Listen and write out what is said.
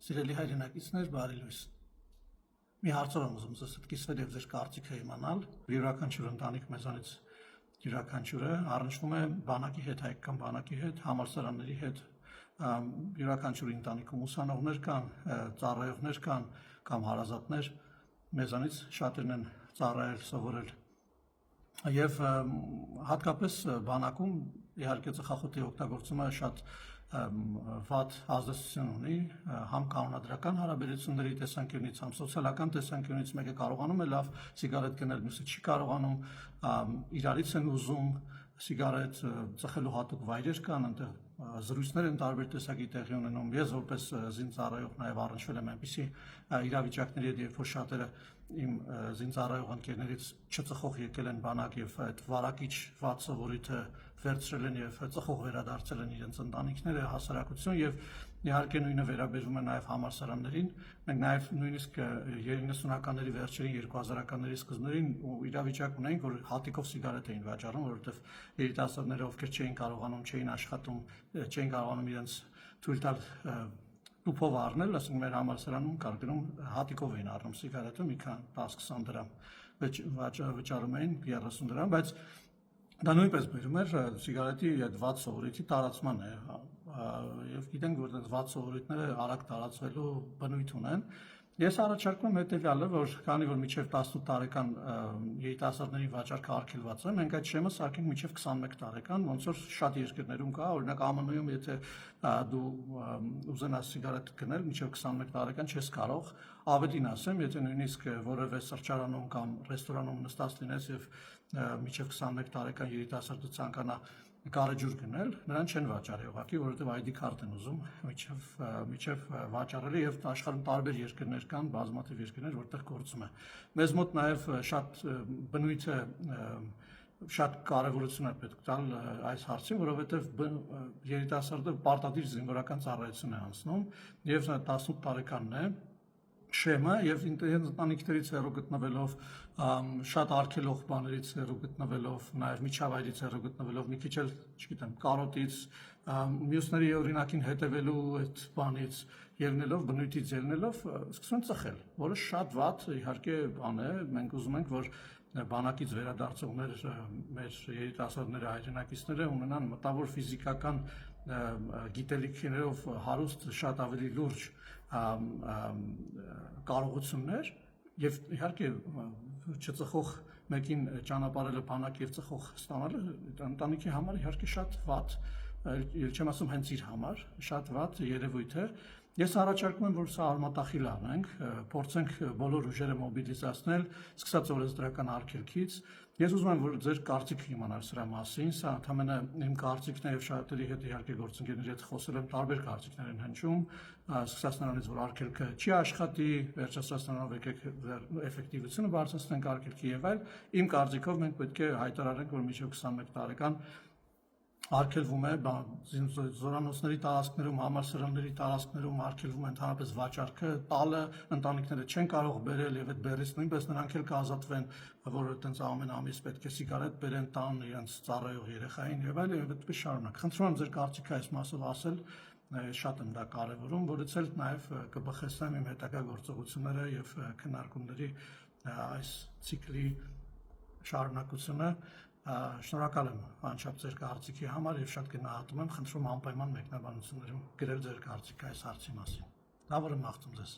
Սիրելի հայրենակիցներ, բարի լույս։ Մի հարցով եմ ուզում ձեզ հետ կիսվել եւ ձեր կարծիքը իմանալ։ Յուրաքանչյուր ընտանիք մեզանից յուրաքանչյուրը առնչվում է բանակի հետ, հայկական բանակի հետ, համալսարանների հետ, յուրաքանչյուր ընտանիքում ուսանողներ կան, ծառայողներ կան կամ հարազատներ, մեզանից շատերն են ծառայել, սովորել։ Եվ հատկապես բանակում իհարկե ծխախոտի օգտագործումը շատ վատ ազդեցություն ունի համ կանոնադրական հարաբերությունների տեսանկյունից, համ սոցիալական տեսանկյունից, մեկը կարողանում է լավ սիգարետ գնել, մյուսը չի կարողանում, իրարից են ուզում սիգարետ ծխելու հատուկ վայրեր կան, այնտեղ զրույցներ են տարբեր տեսակի տեղի ունենում։ Ես որպես զինծառայող նաև առնչվել եմ այնպիսի իրավիճակների հետ, երբ որ շատերը իմ զինծառայող ընկերներից չծխող եկել են բանակ եւ այդ վարակիչ վատ սովորույթը վերցրել են եւ ծխող վերադարձել են իրենց ընտանիքները, հասարակություն եւ իհարկե նույնը վերաբերվում է նաեւ համալսարաններին։ Մենք նաեւ նույնիսկ 90-ականների վերջերին 2000-ականների սկզբներին իրավիճակ ունենք, որ հատիկով սիգարետ էին վաճառում, որովհետեւ երիտասարդները, ովքեր չէին կարողանում, չէին աշխատում, չէին կարողանում իրենց թույլ տալ տուփով առնել, ասենք մեր համալսարանում կար գնում հատիկով էին առնում սիգարետը, մի քան 10-20 դրամ վճարում էին 30 դրամ, բայց դա նույնպես բերում էր սիգարետի այդ վատ սովորույթի տարածմանը եւ գիտենք, որ այդ վատ սովորույթները արագ տարածվելու բնույթ ունեն։ Ես առաջարկում եմ հետեւյալը, որ քանի որ մինչև 18 տարեկան երիտասարդների վաճառքը արգելված է, մենք այդ շեմը սարքենք մինչև 21 տարեկան, ոնց որ շատ երկրներում կա, օրինակ ԱՄՆ-ում, եթե դու ուզենաս սիգարետ գնել մինչև 21 տարեկան չես կարող, ավելին ասեմ, եթե նույնիսկ որևէ սրճարանում կամ ռեստորանում նստած լինես եւ մինչև 21 տարեկան երիտասարդը ցանկանա գարեջուր գնել, նրան չեն վաճառի ուղղակի, որովհետև ID քարտ են ուզում միջև վաճառելի եւ աշխարհում տարբեր երկրներ կան, բազմաթիվ երկրներ, որտեղ գործում է։ Մեզ մոտ նաեւ շատ բնույթը շատ կարևորություն է պետք տալ այս հարցին, որովհետև երիտասարդը պարտադիր զինվորական ծառայություն է անցնում եւ 18 տարեկանն է շեմը եւ ընտանիքներից հեռու գտնվելով, շատ արգելող բաներից հեռու գտնվելով, նաեւ միջավայրից հեռու գտնվելով, մի քիչ էլ, չգիտեմ, կարոտից, մյուսների օրինակին հետևելու այդ բանից ելնելով, բնույթից ելնելով, սկսում են ծխել, որը շատ վատ իհարկե բան է, մենք ուզում ենք, որ բանակից վերադարձողներ մեր երիտասարդները, հայրենակիցները ունենան մտավոր ֆիզիկական գիտելիքներով հարուստ շատ ավելի լուրջ կարողություններ եւ իհարկե չծխող մեկին ճանապարհելը բանակ եւ ծխող ստանալը ընտանիքի համար իհարկե շատ վատ, չեմ ասում հենց իր համար, շատ վատ երևույթ է։ Ես առաջարկում եմ, որ սա արմատախիլ անենք, փորձենք բոլոր ուժերը մոբիլիզացնել, սկսած օրենսդրական արգելքից։ Ես ուզում եմ, որ ձեր կարծիքը իմանալ սրա մասին, սա ընդհանրապես իմ կարծիքն է եւ շատերի հետ իհարկե գործընկերների հետ խոսել եմ, տարբեր կարծիքներ են հնչում, սկսած նրանից, որ արգելքը չի աշխատի, վերջացած նրանով եկեք էֆեկտիվությունը բարձրացնենք արգելքի եւ այլ։ Իմ կարծիքով մենք պետք է հայտարարենք, որ մինչեւ 21 տարեկան արգելվում է զորանոցների տարածքներում, համալսարանների տարածքներում արգելվում է ընդհանրապես վաճառքը, տալը ընտանիքները չեն կարող բերել եւ այդ բերից նույնպես նրանք էլ կազատվեն, որ այտենց ամեն ամիս պետք է սիգարետ բերեն տան իրենց ծառայող երեխային եւ այլն, եւ այդպես շարունակ։ Խնդրում եմ ձեր կարծիքը այս մասով ասել, շատ եմ դա կարևորում, որից էլ նաեւ կբխեցնեմ իմ հետագա գործողությունները եւ քննարկումների այս ցիկլի շարունակությունը։ Շնորհակալ եմ անչափ ձեր կարծիքի համար եւ շատ գնահատում եմ, խնդրում անպայման մեկնաբանություններում գրել ձեր կարծիքը այս հարցի մասին։ Լավ օրը մաղթում ձեզ։